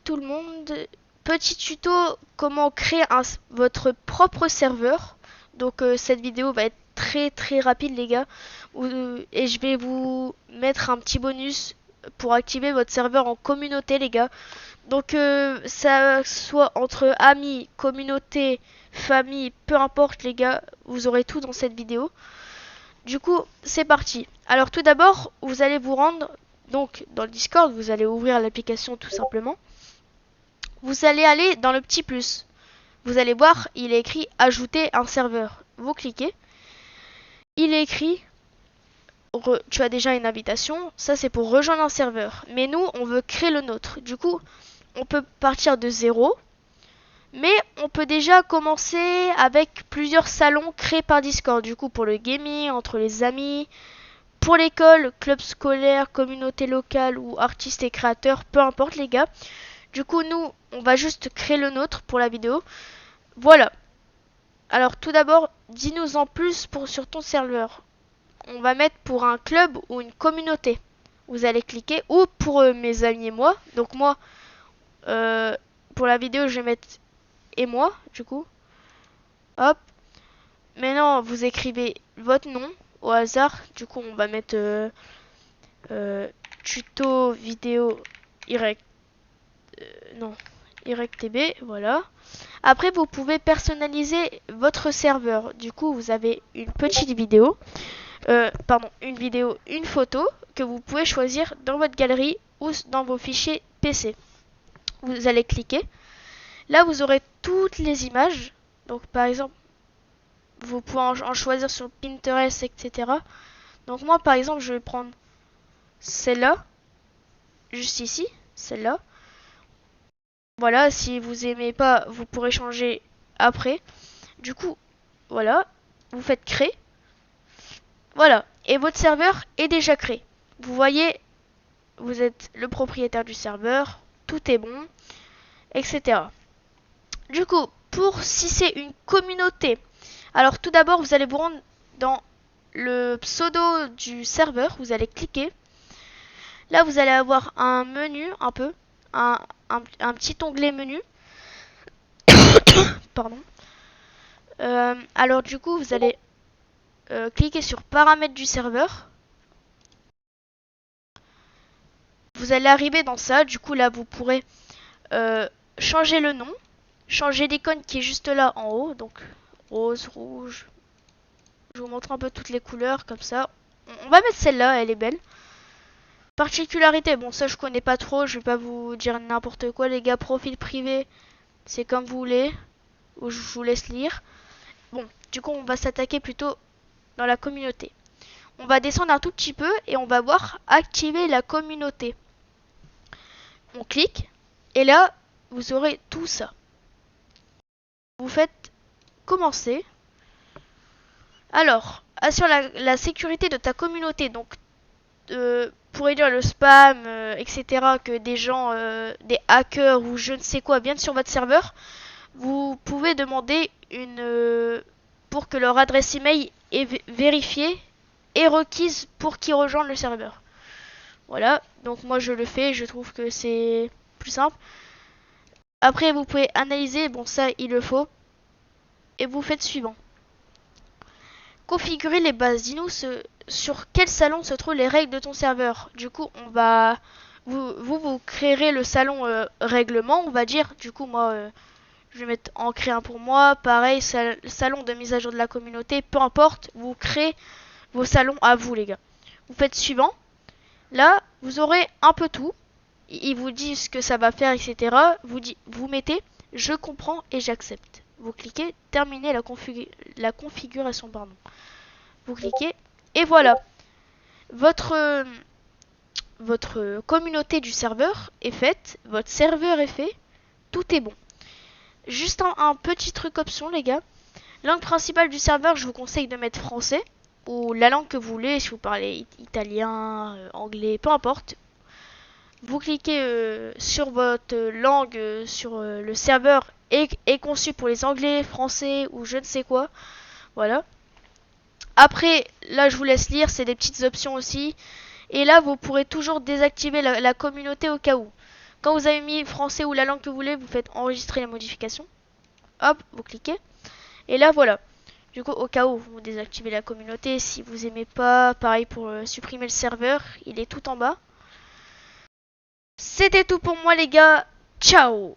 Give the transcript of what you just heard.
tout le monde. Petit tuto comment créer votre propre serveur. Donc cette vidéo va être très rapide les gars. Et je vais vous mettre un petit bonus pour activer votre serveur en communauté les gars. Donc ça soit entre amis, communauté, famille, peu importe les gars, vous aurez tout dans cette vidéo. Du coup, c'est parti. Alors tout d'abord, vous allez vous rendre donc dans le Discord, vous allez ouvrir l'application tout simplement. Vous allez aller dans le petit plus. Vous allez voir, il est écrit ajouter un serveur. Vous cliquez. Il est écrit tu as déjà une invitation, ça c'est pour rejoindre un serveur. Mais nous, on veut créer le nôtre. Du coup, on peut partir de zéro. Mais on peut déjà commencer avec plusieurs salons créés par Discord. Du coup, pour le gaming, entre les amis, pour l'école, club scolaire, communauté locale ou artistes et créateurs, peu importe les gars. Du coup, nous, on va juste créer le nôtre pour la vidéo. Voilà. Alors tout d'abord, dis-nous en plus sur ton serveur. On va mettre pour un club ou une communauté. Vous allez cliquer. Ou pour mes amis et moi. Donc moi, pour la vidéo, je vais mettre et moi, du coup. Hop. Maintenant, vous écrivez votre nom au hasard. Du coup, on va mettre tuto vidéo non, YTB, voilà. Après, vous pouvez personnaliser votre serveur. Du coup, vous avez une petite vidéo, une photo que vous pouvez choisir dans votre galerie ou dans vos fichiers PC. Vous allez cliquer. Là, vous aurez toutes les images. Donc, par exemple, vous pouvez en choisir sur Pinterest, etc. Donc, moi, par exemple, je vais prendre celle-là, juste ici, celle-là. Voilà, si vous aimez pas, vous pourrez changer après. Du coup, voilà, vous faites créer. Voilà, et votre serveur est déjà créé. Vous voyez, vous êtes le propriétaire du serveur, tout est bon, etc. Du coup, si c'est une communauté, alors tout d'abord, vous allez vous rendre dans le pseudo du serveur, vous allez cliquer. Là, vous allez avoir un menu, un petit onglet menu. Pardon. Alors du coup, vous allez cliquer sur paramètres du serveur. Vous allez arriver dans ça. Du coup, là, vous pourrez changer le nom, changer l'icône qui est juste là en haut. Donc, rose, rouge. Je vous montre un peu toutes les couleurs comme ça. On va mettre celle-là, elle est belle. Particularité, bon, ça je connais pas trop. Je vais pas vous dire n'importe quoi, les gars. Profil privé, c'est comme vous voulez. Ou je vous laisse lire. Bon, du coup, on va s'attaquer plutôt dans la communauté. On va descendre un tout petit peu et on va voir activer la communauté. On clique et là vous aurez tout ça. Vous faites commencer. Alors, assure la sécurité de ta communauté. Donc pour réduire le spam, etc. Que des gens, des hackers ou je ne sais quoi viennent sur votre serveur, vous pouvez demander pour que leur adresse email est vérifiée et requise pour qu'ils rejoignent le serveur. Voilà, donc moi je le fais, je trouve que c'est plus simple. Après vous pouvez analyser, bon ça il le faut. Et vous faites suivant. Configurer les bases, dis-nous sur quel salon se trouvent les règles de ton serveur. Du coup on va... Vous créerez le salon règlement, on va dire. Du coup moi je vais mettre en créer un pour moi. Pareil, salon de mise à jour de la communauté, peu importe, vous créez vos salons à vous les gars. Vous faites suivant. Là, vous aurez un peu tout. Ils vous disent ce que ça va faire, etc. Vous mettez je comprends et j'accepte. Vous cliquez terminer la configuration. Pardon. Vous cliquez et voilà. Votre communauté du serveur est faite. Votre serveur est fait. Tout est bon. Juste un petit truc option les gars. Langue principale du serveur, je vous conseille de mettre français. Ou la langue que vous voulez, si vous parlez italien, anglais, peu importe. Vous cliquez sur votre langue, sur le serveur est conçu pour les anglais, français ou je ne sais quoi. Voilà. Après, là je vous laisse lire, c'est des petites options aussi. Et là vous pourrez toujours désactiver la communauté au cas où. Quand vous avez mis français ou la langue que vous voulez, vous faites enregistrer la modification. Hop, vous cliquez. Et là, voilà. Du coup, au cas où vous désactivez la communauté, si vous aimez pas, pareil pour supprimer le serveur, il est tout en bas. C'était tout pour moi les gars. Ciao!